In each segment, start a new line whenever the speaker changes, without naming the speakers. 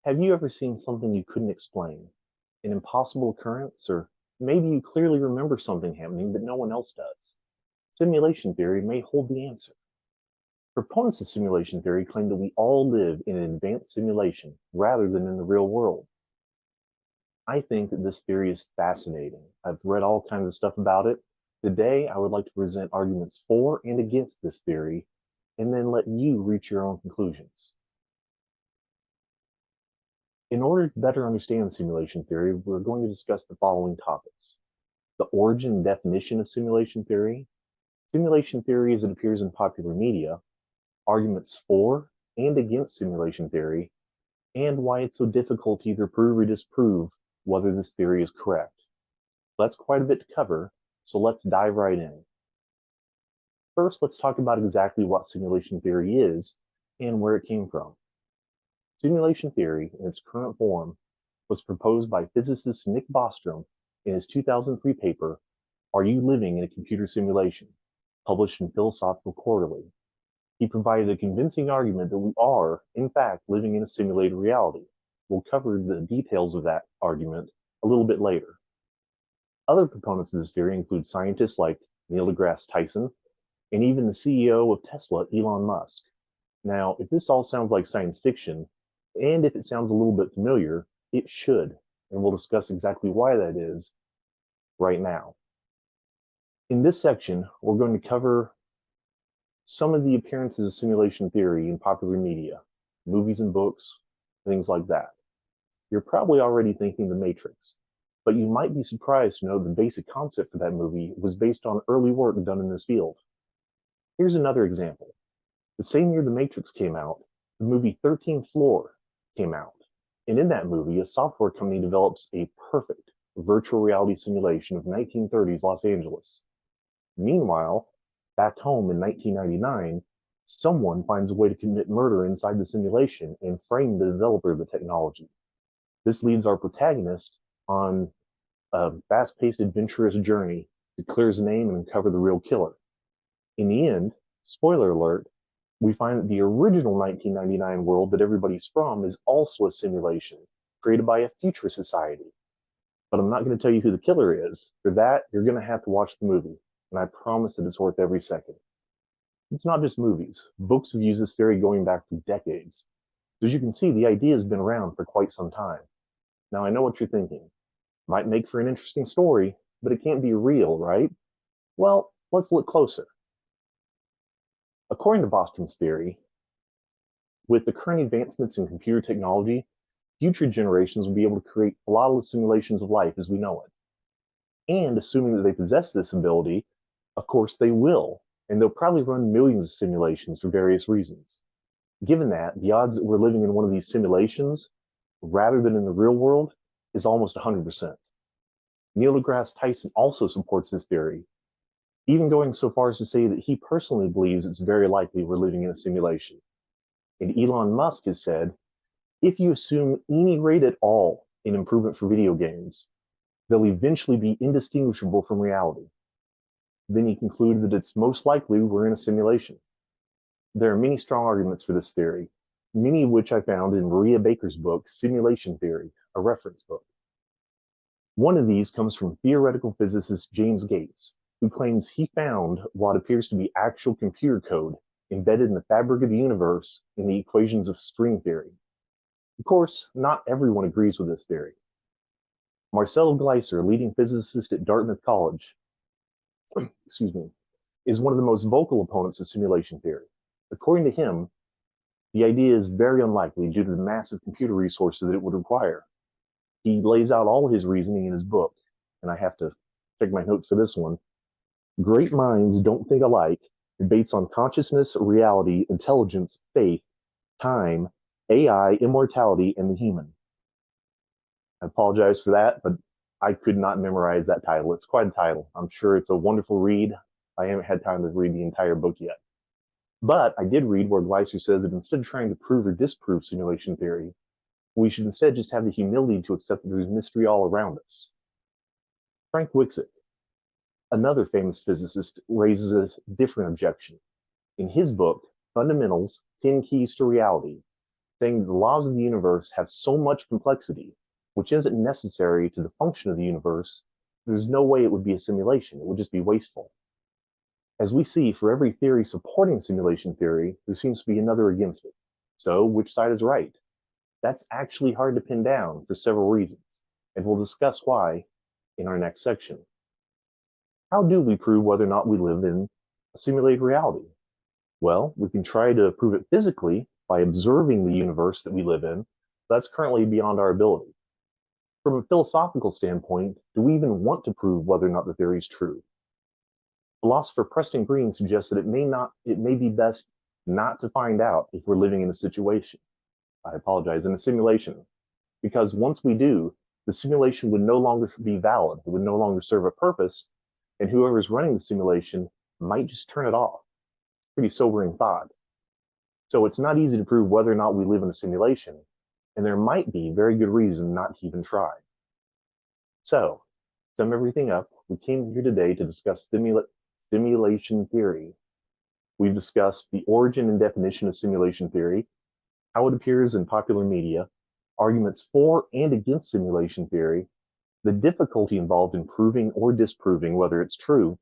Have you ever seen something you couldn't explain? An impossible occurrence? Or maybe you clearly remember something happening, but no one else does? Simulation theory may hold the answer. Proponents of simulation theory claim that we all live in an advanced simulation rather than in the real world. I think that this theory is fascinating. I've read all kinds of stuff about it. Today, I would like to present arguments for and against this theory, and then let you reach your own conclusions. In order to better understand simulation theory, we're going to discuss the following topics: the origin and definition of simulation theory as it appears in popular media, arguments for and against simulation theory, and why it's so difficult to either prove or disprove whether this theory is correct. That's quite a bit to cover, so let's dive right in. First, let's talk about exactly what simulation theory is and where it came from. Simulation theory, in its current form, was proposed by physicist Nick Bostrom in his 2003 paper, Are You Living in a Computer Simulation?, published in Philosophical Quarterly. He provided a convincing argument that we are, in fact, living in a simulated reality. We'll cover the details of that argument a little bit later. Other proponents of this theory include scientists like Neil deGrasse Tyson and even the CEO of Tesla, Elon Musk. Now, if this all sounds like science fiction, and if it sounds a little bit familiar, it should, and we'll discuss exactly why that is right now. In this section, we're going to cover some of the appearances of simulation theory in popular media, movies and books, things like that. You're probably already thinking The Matrix, but you might be surprised to know the basic concept for that movie was based on early work done in this field. Here's another example. The same year The Matrix came out, the movie 13th Floor came out. And in that movie, a software company develops a perfect virtual reality simulation of 1930s Los Angeles. Meanwhile, back home in 1999, someone finds a way to commit murder inside the simulation and frame the developer of the technology. This leads our protagonist on a fast-paced, adventurous journey to clear his name and uncover the real killer. In the end, spoiler alert, we find that the original 1999 world that everybody's from is also a simulation created by a future society. But I'm not going to tell you who the killer is. For that, you're going to have to watch the movie, and I promise that it's worth every second. It's not just movies. Books have used this theory going back for decades. As you can see, the idea has been around for quite some time. Now, I know what you're thinking. Might make for an interesting story, but it can't be real, right? Well, let's look closer. According to Bostrom's theory, with the current advancements in computer technology, future generations will be able to create flawless simulations of life as we know it. And assuming that they possess this ability, of course they will, and they'll probably run millions of simulations for various reasons. Given that, the odds that we're living in one of these simulations, rather than in the real world, is almost 100%. Neil deGrasse Tyson also supports this theory, even going so far as to say that he personally believes it's very likely we're living in a simulation. And Elon Musk has said, if you assume any rate at all in improvement for video games, they'll eventually be indistinguishable from reality. Then he concluded that it's most likely we're in a simulation. There are many strong arguments for this theory, many of which I found in Maria Baker's book, Simulation Theory, a reference book. One of these comes from theoretical physicist James Gates, who claims he found what appears to be actual computer code embedded in the fabric of the universe in the equations of string theory. Of course, not everyone agrees with this theory. Marcelo Gleiser, leading physicist at Dartmouth College, is one of the most vocal opponents of simulation theory. According to him, the idea is very unlikely due to the massive computer resources that it would require. He lays out all his reasoning in his book, and I have to check my notes for this one. Great minds don't think alike, debates on consciousness, reality, intelligence, faith, time, AI, immortality, and the human. I apologize for that, but I could not memorize that title. It's quite a title. I'm sure it's a wonderful read. I haven't had time to read the entire book yet. But I did read where Gleiser says that instead of trying to prove or disprove simulation theory, we should instead just have the humility to accept that there's mystery all around us. Frank Wicksik, another famous physicist, raises a different objection. In his book, Fundamentals, 10 Keys to Reality, saying the laws of the universe have so much complexity, which isn't necessary to the function of the universe, there's no way it would be a simulation. It would just be wasteful. As we see, for every theory supporting simulation theory, there seems to be another against it. So, which side is right? That's actually hard to pin down for several reasons, and we'll discuss why in our next section. How do we prove whether or not we live in a simulated reality? Well, we can try to prove it physically by observing the universe that we live in. That's currently beyond our ability. From a philosophical standpoint, do we even want to prove whether or not the theory is true? Philosopher Preston Green suggests that it may be best not to find out if we're living in a situation. I apologize, in a simulation. Because once we do, the simulation would no longer be valid. It would no longer serve a purpose, and whoever is running the simulation might just turn it off. Pretty sobering thought. So it's not easy to prove whether or not we live in a simulation, and there might be very good reason not to even try. So, to sum everything up, we came here today to discuss simulation theory. We've discussed the origin and definition of simulation theory, how it appears in popular media, arguments for and against simulation theory, the difficulty involved in proving or disproving whether it's true.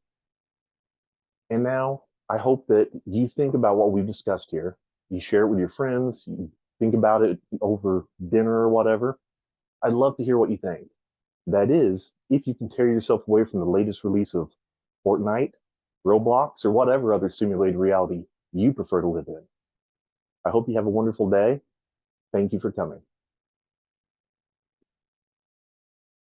And now I hope that you think about what we've discussed here. You share it with your friends, you think about it over dinner or whatever. I'd love to hear what you think. That is, if you can tear yourself away from the latest release of Fortnite, Roblox, or whatever other simulated reality you prefer to live in. I hope you have a wonderful day. Thank you for coming.